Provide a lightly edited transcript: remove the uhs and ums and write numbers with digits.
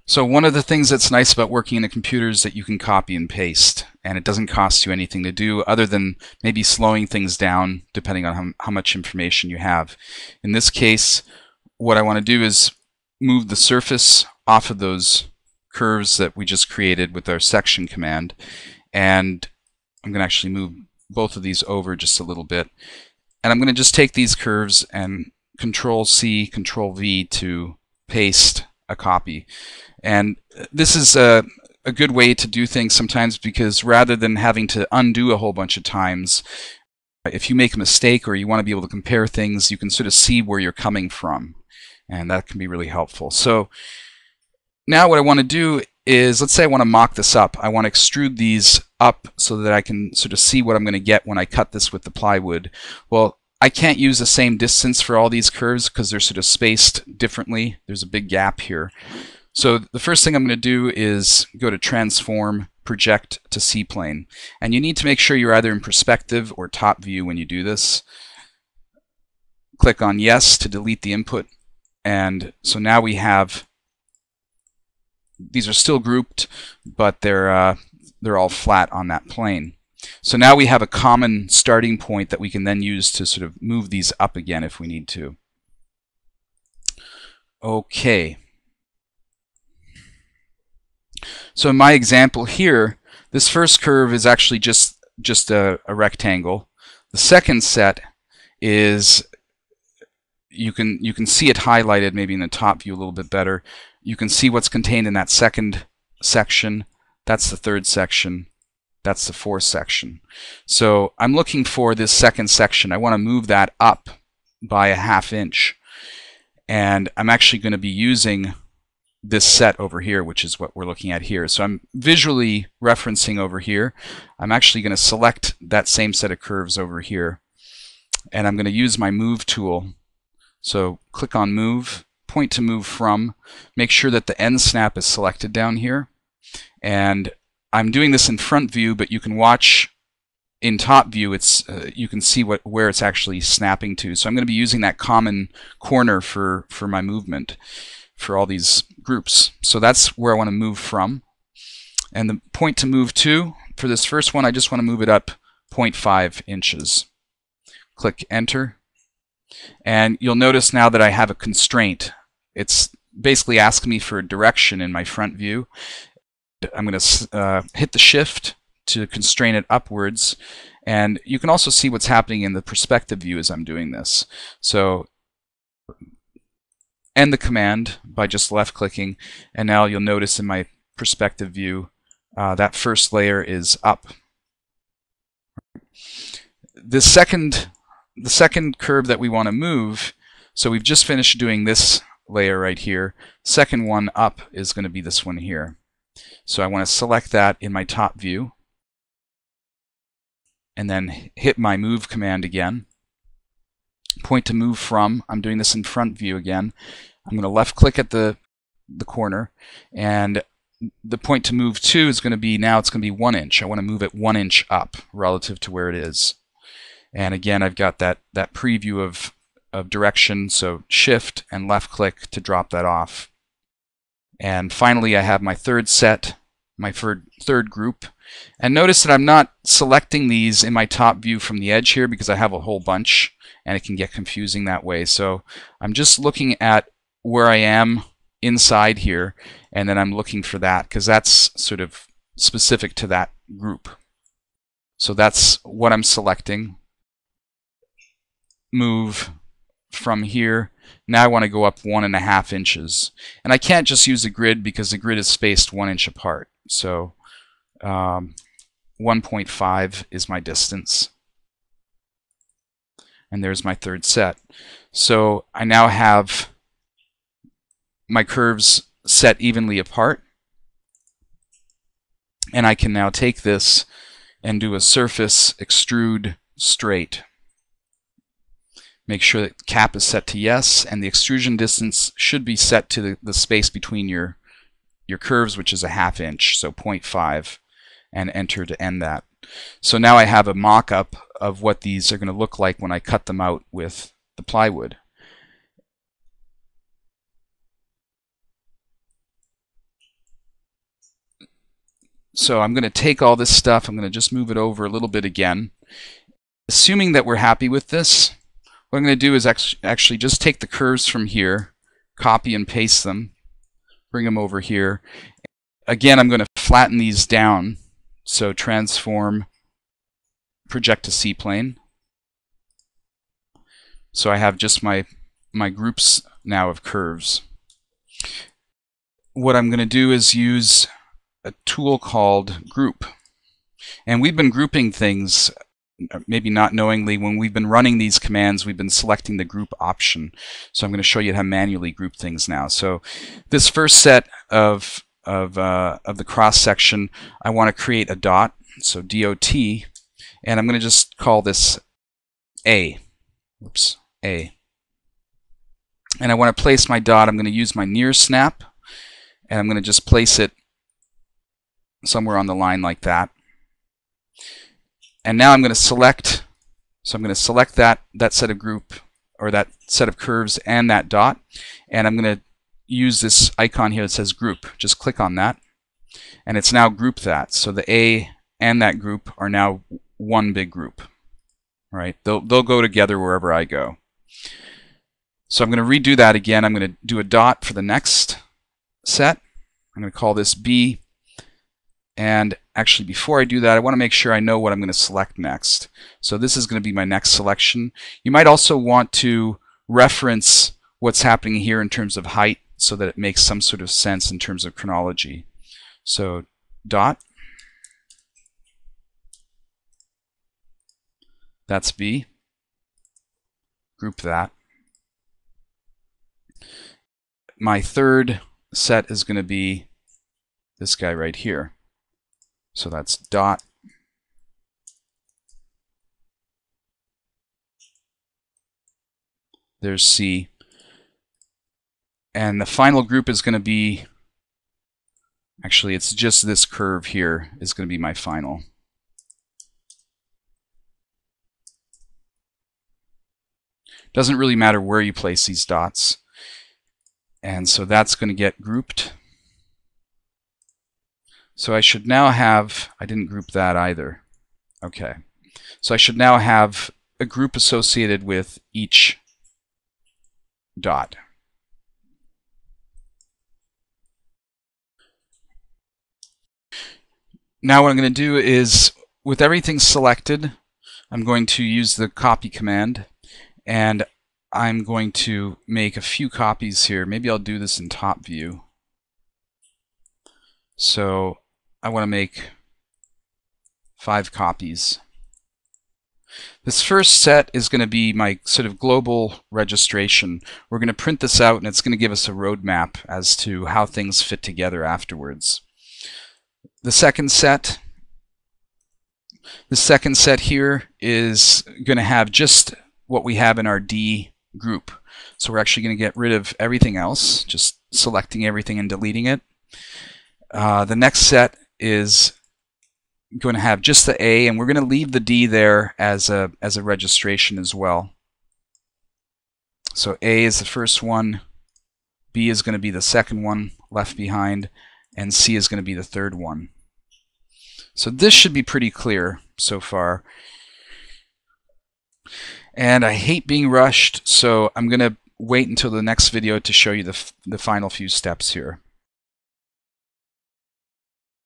So one of the things that's nice about working in a computer is that you can copy and paste, and it doesn't cost you anything to do other than maybe slowing things down depending on how much information you have. In this case, what I want to do is move the surface off of those curves that we just created with our section command, and I'm going to actually move both of these over just a little bit, and I'm going to just take these curves and Control C, Control V to paste a copy. And this is a good way to do things sometimes, because rather than having to undo a whole bunch of times, if you make a mistake or you want to be able to compare things, you can sort of see where you're coming from, and that can be really helpful. So now what I want to do is, let's say I want to mock this up. I want to extrude these up so that I can sort of see what I'm going to get when I cut this with the plywood. Well, I can't use the same distance for all these curves because they're sort of spaced differently. There's a big gap here. So the first thing I'm going to do is go to Transform, Project to C-Plane. And you need to make sure you're either in perspective or top view when you do this. Click on Yes to delete the input. And so now we have, these are still grouped, but they're all flat on that plane. So now we have a common starting point that we can then use to sort of move these up again if we need to. Okay. So in my example here, this first curve is actually just a rectangle. The second set is, you can see it highlighted maybe in the top view a little bit better. You can see what's contained in that second section. That's the third section. That's the fourth section. So I'm looking for this second section. I want to move that up by a ½ inch. And I'm actually going to be using this set over here, which is what we're looking at here. So I'm visually referencing over here. I'm actually going to select that same set of curves over here, and I'm going to use my Move tool. So click on Move, point to move from, make sure that the end snap is selected down here, and I'm doing this in front view, but you can watch in top view. It's you can see where it's actually snapping to. So I'm going to be using that common corner for my movement for all these groups. So that's where I want to move from. And the point to move to, for this first one, I just want to move it up 0.5 inches. Click Enter. And you'll notice now that I have a constraint. It's basically asking me for a direction in my front view. I'm going to hit the Shift to constrain it upwards. And you can also see what's happening in the perspective view as I'm doing this. So end the command by just left-clicking, and now you'll notice in my perspective view that first layer is up. The second curve that we want to move, so we've just finished doing this layer right here. Second one up is going to be this one here. So I want to select that in my top view, and then hit my Move command again. Point to move from, I'm doing this in front view again. I'm going to left click at the corner, and the point to move to is going to be, now it's going to be 1 inch. I want to move it 1 inch up relative to where it is. And again, I've got that preview of direction, so Shift and left click to drop that off. And finally I have my third set, my third group. And notice that I'm not selecting these in my top view from the edge here because I have a whole bunch, and it can get confusing that way. So I'm just looking at where I am inside here, and then I'm looking for that because that's sort of specific to that group. So that's what I'm selecting. Move from here. Now I want to go up 1.5 inches. And I can't just use a grid because the grid is spaced 1 inch apart. So 1.5 is my distance. And there's my third set. So I now have my curves set evenly apart. And I can now take this and do a surface extrude straight. Make sure that cap is set to yes, and the extrusion distance should be set to the space between your curves, which is a ½ inch, so 0.5, and enter to end that. So now I have a mock-up of what these are going to look like when I cut them out with the plywood. So I'm going to take all this stuff, I'm going to just move it over a little bit again. Assuming that we're happy with this, what I'm going to do is actually just take the curves from here, copy and paste them, bring them over here. Again, I'm going to flatten these down. So transform, project to C-plane. So I have just my groups now of curves. What I'm going to do is use a tool called Group. And we've been grouping things, maybe not knowingly. When we've been running these commands, we've been selecting the group option. So I'm going to show you how to manually group things now. So this first set of the cross section, I want to create a dot, so DOT, and I'm going to just call this A. Oops, A. And I want to place my dot. I'm going to use my near snap, and I'm going to just place it somewhere on the line like that. And now I'm going to select, so I'm going to select that set of group, or that set of curves and that dot, and I'm going to use this icon here that says group. Just click on that, and it's now grouped that. So the A and that group are now one big group. All right, they'll go together wherever I go. So I'm going to redo that again. I'm going to do a dot for the next set. I'm going to call this B. And actually, before I do that, I want to make sure I know what I'm going to select next. So this is going to be my next selection. You might also want to reference what's happening here in terms of height so that it makes some sort of sense in terms of chronology. So dot. That's B. Group that. My third set is going to be this guy right here. So that's dot. There's C. And the final group is going to be, actually it's just this curve here is going to be my final. Doesn't really matter where you place these dots. And so that's going to get grouped. So I should now have, I didn't group that either. Okay. So I should now have a group associated with each dot. Now what I'm going to do is, with everything selected, I'm going to use the copy command, and I'm going to make a few copies here. Maybe I'll do this in top view. So I want to make 5 copies. This first set is going to be my sort of global registration. We're going to print this out, and it's going to give us a roadmap as to how things fit together afterwards. The second set here is going to have just what we have in our D group. So we're actually going to get rid of everything else, just selecting everything and deleting it. The next set is going to have just the A, and we're going to leave the D there as a registration as well. So A is the first one, B is going to be the second one left behind, and C is going to be the third one. So this should be pretty clear so far. And I hate being rushed, so I'm going to wait until the next video to show you the final few steps here.